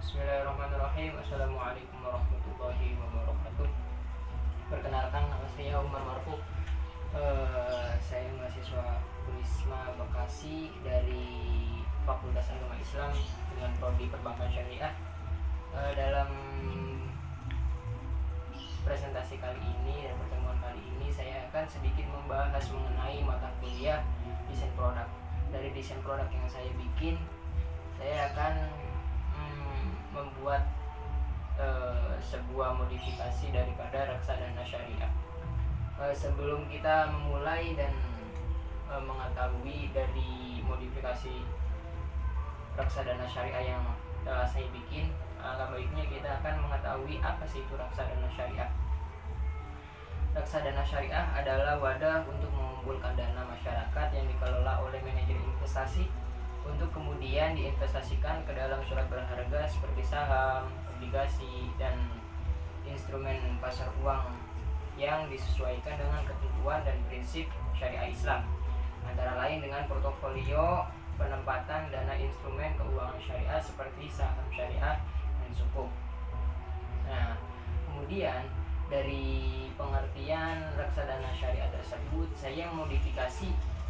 Bismillahirrahmanirrahim. Assalamualaikum warahmatullahi wabarakatuh. Perkenalkan, nama saya Umar Marfuq. Saya mahasiswa Unisma Bekasi dari Fakultas Agama Islam dengan prodi Perbankan Syariah. Dalam presentasi kali ini dan pertemuan kali ini saya akan sedikit membahas mengenai mata kuliah desain produk. Dari desain produk yang saya bikin, saya akan membuat sebuah modifikasi daripada reksadana syariah. Sebelum kita memulai dan mengetahui dari modifikasi reksadana syariah yang telah saya bikin, alangkah baiknya kita akan mengetahui apa sih itu reksadana syariah. Reksadana syariah adalah wadah untuk mengumpulkan dana masyarakat yang dikelola oleh manajer investasi untuk kemudian diinvestasikan ke dalam surat berharga seperti saham, obligasi, dan instrumen pasar uang yang disesuaikan dengan ketentuan dan prinsip syariah Islam, antara lain dengan portofolio penempatan dana instrumen keuangan syariah seperti saham syariah dan sukuk. Nah, kemudian dari pengertian reksadana syariah tersebut, saya modifikasi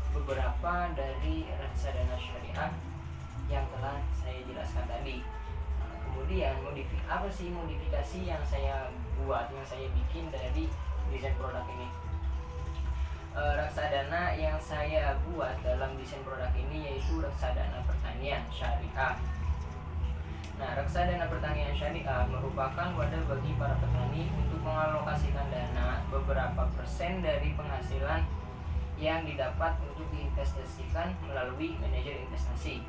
beberapa dari reksadana syariah yang telah saya jelaskan tadi. Kemudian apa sih modifikasi yang saya buat, yang saya bikin dari desain produk ini? Reksadana yang saya buat dalam desain produk ini yaitu reksadana pertanian syariah. Nah, reksadana pertanian syariah merupakan wadah bagi para petani untuk mengalokasikan dana beberapa persen dari penghasilan yang didapat untuk diinvestasikan melalui manajer investasi.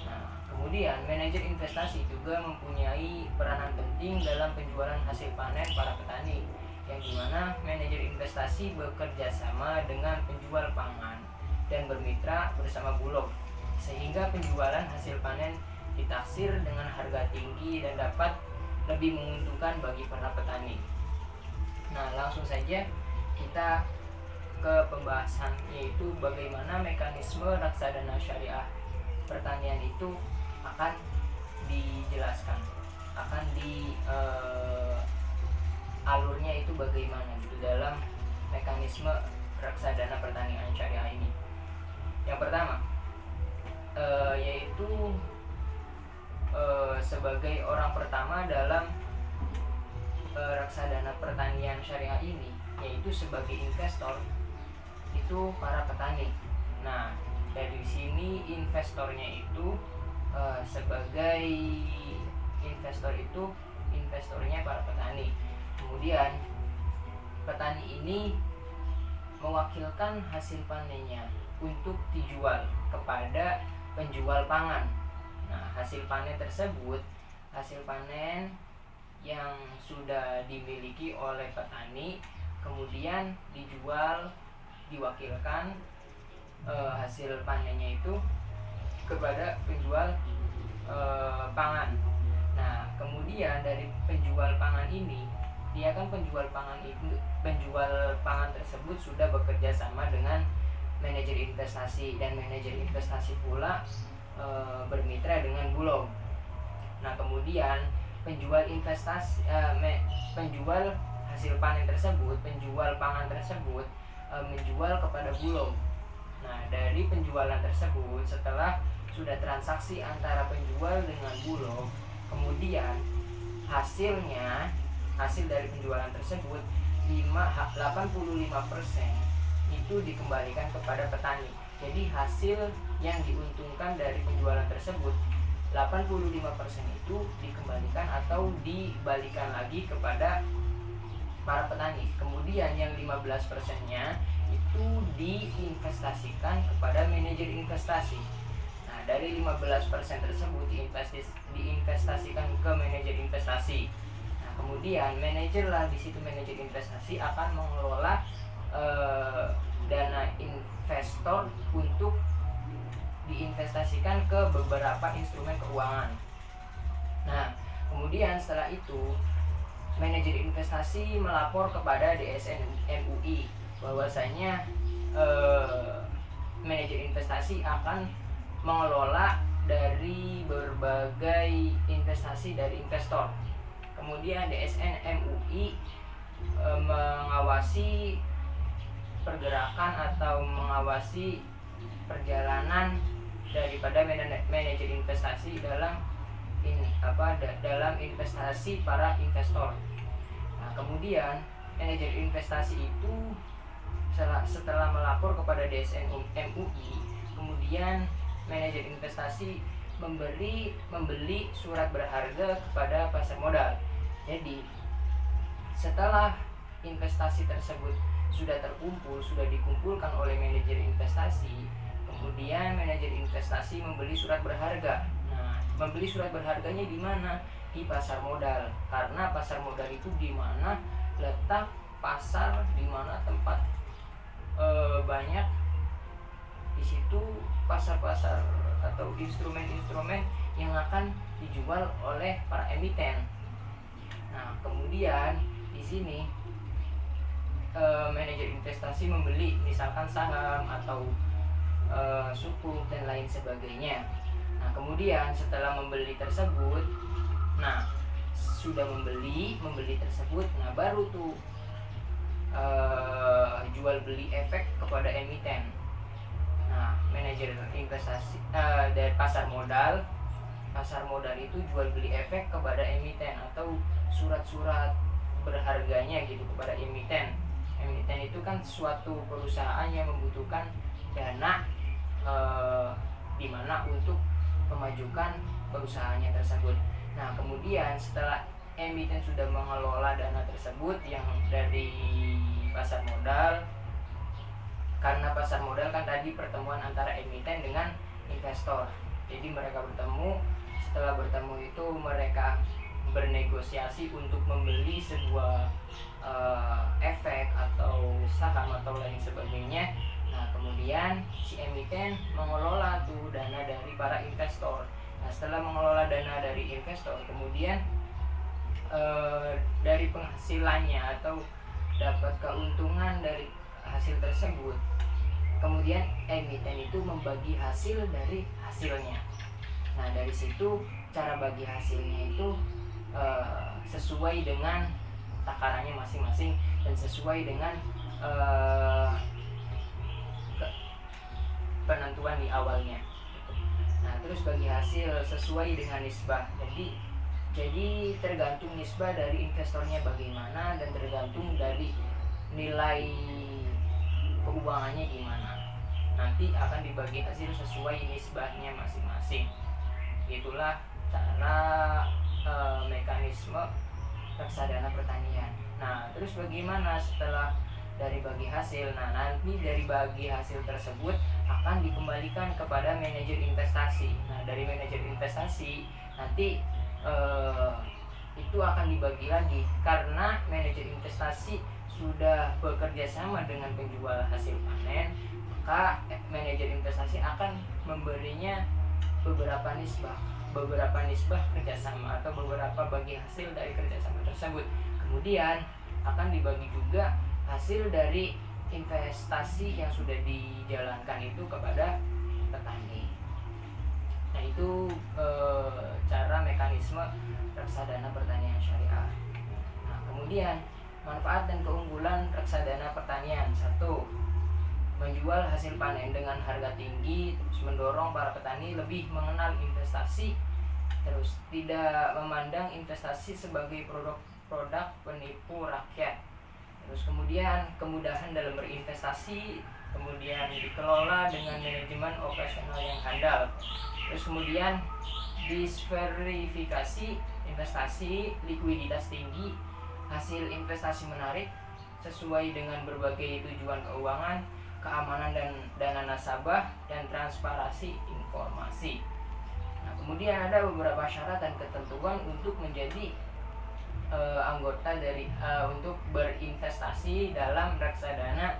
Nah, kemudian manajer investasi juga mempunyai peranan penting dalam penjualan hasil panen para petani, yang dimana manajer investasi bekerja sama dengan penjual pangan dan bermitra bersama Bulog, sehingga penjualan hasil panen ditaksir dengan harga tinggi dan dapat lebih menguntungkan bagi para petani. Nah, langsung saja kita ke pembahasan, yaitu bagaimana mekanisme reksadana syariah pertanian itu akan dijelaskan, akan alurnya itu bagaimana gitu dalam mekanisme reksadana pertanian syariah ini. Yang pertama yaitu sebagai orang pertama dalam reksadana pertanian syariah ini, yaitu sebagai investor, itu para petani. Nah, dari sini investornya itu sebagai investornya para petani. Kemudian petani ini mewakilkan hasil panennya untuk dijual kepada penjual pangan. Nah, hasil panen tersebut, hasil panen yang sudah dimiliki oleh petani kemudian diwakilkan hasil panennya itu kepada penjual pangan. Nah, kemudian dari penjual pangan ini, penjual pangan tersebut sudah bekerja sama dengan manajer investasi, dan manajer investasi pula bermitra dengan Bulog. Nah, kemudian penjual hasil panen tersebut, penjual pangan tersebut menjual kepada Bulog. Nah, dari penjualan tersebut, setelah sudah transaksi antara penjual dengan Bulog, kemudian hasil dari penjualan tersebut 85% itu dikembalikan kepada petani. Jadi hasil yang diuntungkan dari penjualan tersebut 85% itu dikembalikan atau dibalikan lagi kepada para petani. Kemudian yang 15%-nya itu diinvestasikan kepada manajer investasi. Nah, dari 15% tersebut diinvestasikan ke manajer investasi. Nah, kemudian manajer investasi akan mengelola dana investor untuk diinvestasikan ke beberapa instrumen keuangan. Nah, kemudian setelah itu manajer investasi melapor kepada DSN MUI bahwasanya manajer investasi akan mengelola dari berbagai investasi dari investor. Kemudian DSN MUI mengawasi pergerakan atau mengawasi perjalanan daripada manajer investasi dalam dalam investasi para investor. Nah, kemudian manajer investasi itu setelah melapor kepada DSN MUI, kemudian manajer investasi membeli surat berharga kepada pasar modal. Jadi setelah investasi tersebut sudah dikumpulkan oleh manajer investasi, kemudian manajer investasi membeli surat berharga. Nah, membeli surat berharganya di mana? Di pasar modal. Karena pasar modal itu di mana letak pasar, di mana tempat banyak di situ pasar-pasar atau instrumen-instrumen yang akan dijual oleh para emiten. Nah, kemudian di sini manajer investasi membeli misalkan saham atau sukuk dan lain sebagainya. Nah, kemudian setelah membeli tersebut, sudah membeli tersebut, baru tuh jual beli efek kepada emiten. Nah, manajer investasi dari pasar modal itu jual beli efek kepada emiten atau surat-surat berharganya gitu kepada emiten. Emiten itu kan suatu perusahaan yang membutuhkan dana di mana untuk memajukan perusahaannya tersebut. Nah, kemudian setelah emiten sudah mengelola dana tersebut yang dari pasar modal, karena pasar modal kan tadi pertemuan antara emiten dengan investor. Jadi mereka bertemu, setelah bertemu itu mereka bernegosiasi untuk membeli sebuah efek atau saham atau lain sebagainya. Nah, kemudian si emiten mengelola tuh dana dari para investor. Nah, setelah mengelola dana dari investor, kemudian dari penghasilannya atau dapat keuntungan dari hasil tersebut, kemudian emiten itu membagi hasil dari hasilnya. Nah, dari situ cara bagi hasilnya itu sesuai dengan takarannya masing-masing dan sesuai dengan penentuan di awalnya. Nah, terus bagi hasil sesuai dengan nisbah. Jadi tergantung nisbah dari investornya bagaimana dan tergantung dari nilai keuangannya gimana. Nanti akan dibagi hasil sesuai nisbahnya masing-masing. Itulah cara mekanisme reksadana pertanian. Nah, terus bagaimana setelah dari bagi hasil? Nah, nanti dari bagi hasil tersebut akan dikembalikan kepada manajer investasi. Nah, dari manajer investasi nanti itu akan dibagi lagi karena manajer investasi sudah bekerja sama dengan penjual hasil panen, maka manajer investasi akan memberinya beberapa nisbah kerjasama atau beberapa bagi hasil dari kerjasama tersebut. Kemudian akan dibagi juga hasil dari investasi yang sudah dijalankan itu kepada petani. Nah, itu cara mekanisme reksadana pertanian syariah. Nah, kemudian manfaat dan keunggulan reksadana pertanian. 1. Menjual hasil panen dengan harga tinggi, terus mendorong para petani lebih mengenal investasi, terus tidak memandang investasi sebagai produk penipu rakyat. Terus kemudian kemudahan dalam berinvestasi, kemudian dikelola dengan manajemen operasional yang handal. Terus kemudian diversifikasi investasi, likuiditas tinggi, hasil investasi menarik sesuai dengan berbagai tujuan keuangan, keamanan dan dana nasabah, dan transparansi informasi. Nah, kemudian ada beberapa syarat dan ketentuan untuk menjadi anggota dari untuk berinvestasi dalam reksadana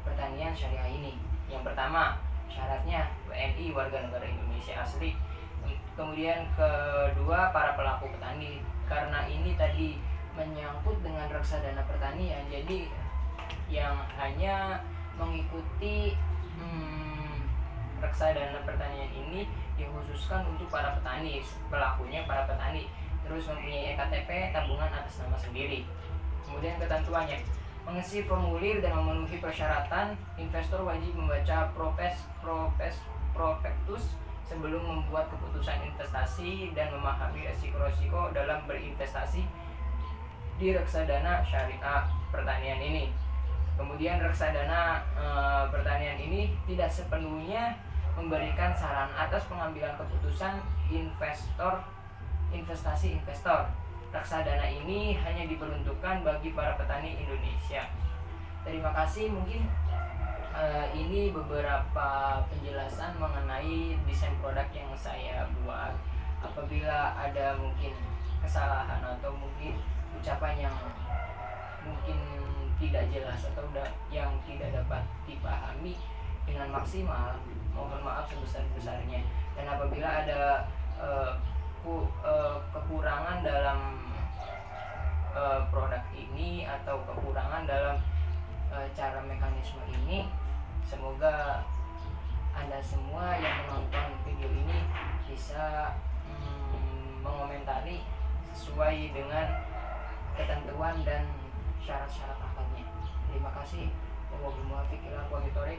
pertanian syariah ini. Yang pertama, syaratnya WNI, warga negara Indonesia asli. Kemudian kedua, para pelaku petani. Karena ini tadi menyangkut dengan reksadana pertanian, jadi yang hanya mengikuti reksadana pertanian ini dikhususkan untuk para petani, pelakunya para petani, terus mempunyai EKTP tabungan atas nama sendiri. Kemudian ketentuannya, mengisi formulir dan memenuhi persyaratan, investor wajib membaca prospektus sebelum membuat keputusan investasi dan memahami resiko-resiko dalam berinvestasi di reksadana syariah pertanian ini. Kemudian reksadana pertanian ini tidak sepenuhnya memberikan saran atas pengambilan keputusan investasi investor. Reksadana ini hanya diperuntukkan bagi para petani Indonesia. Terima kasih. Mungkin ini beberapa penjelasan mengenai desain produk yang saya buat. Apabila ada mungkin kesalahan atau mungkin ucapan yang mungkin tidak jelas atau yang tidak dapat dipahami dengan maksimal, mohon maaf sebesar-besarnya. Dan apabila ada kekurangan dalam produk ini atau kekurangan dalam cara mekanisme ini, semoga Anda semua yang menonton video ini bisa mengomentari sesuai dengan ketentuan dan syarat-syarat akadnya. Terima kasih. Wabillahi taufiq wal hidayah.